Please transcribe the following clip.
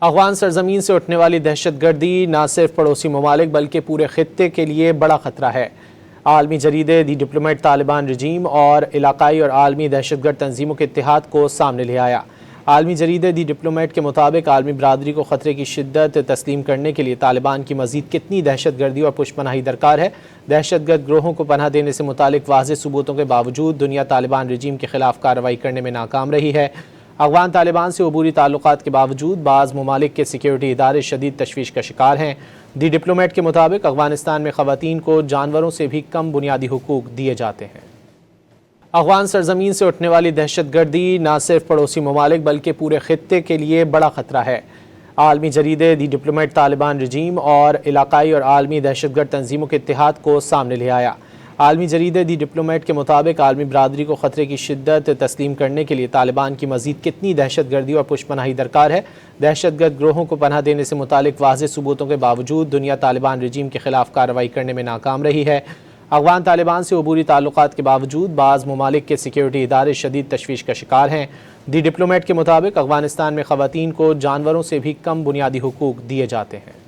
افغان سرزمین سے اٹھنے والی دہشت گردی نہ صرف پڑوسی ممالک بلکہ پورے خطے کے لیے بڑا خطرہ ہے۔ عالمی جریدے دی ڈپلومیٹ طالبان رجیم اور علاقائی اور عالمی دہشت گرد تنظیموں کے اتحاد کو سامنے لے آیا۔ عالمی جریدے دی ڈپلومیٹ کے مطابق عالمی برادری کو خطرے کی شدت تسلیم کرنے کے لیے طالبان کی مزید کتنی دہشت گردی اور پشت پناہی درکار ہے۔ دہشت گرد گروہوں کو پناہ دینے سے متعلق واضح ثبوتوں کے باوجود دنیا طالبان رجیم کے خلاف کارروائی کرنے میں ناکام رہی ہے۔ افغان طالبان سے عبوری تعلقات کے باوجود بعض ممالک کے سیکیورٹی ادارے شدید تشویش کا شکار ہیں۔ دی ڈپلومیٹ کے مطابق افغانستان میں خواتین کو جانوروں سے بھی کم بنیادی حقوق دیے جاتے ہیں۔ افغان سرزمین سے اٹھنے والی دہشت گردی نہ صرف پڑوسی ممالک بلکہ پورے خطے کے لیے بڑا خطرہ ہے۔ عالمی جریدے دی ڈپلومیٹ طالبان رجیم اور علاقائی اور عالمی دہشت گرد تنظیموں کے اتحاد کو سامنے لے آیا۔ عالمی جریدے دی ڈپلومیٹ کے مطابق عالمی برادری کو خطرے کی شدت تسلیم کرنے کے لیے طالبان کی مزید کتنی دہشت گردی اور پشت پناہی درکار ہے۔ دہشت گرد گروہوں کو پناہ دینے سے متعلق واضح ثبوتوں کے باوجود دنیا طالبان رجیم کے خلاف کارروائی کرنے میں ناکام رہی ہے۔ افغان طالبان سے عبوری تعلقات کے باوجود بعض ممالک کے سیکیورٹی ادارے شدید تشویش کا شکار ہیں۔ دی ڈپلومیٹ کے مطابق افغانستان میں خواتین کو جانوروں سے بھی کم بنیادی حقوق دیے جاتے ہیں۔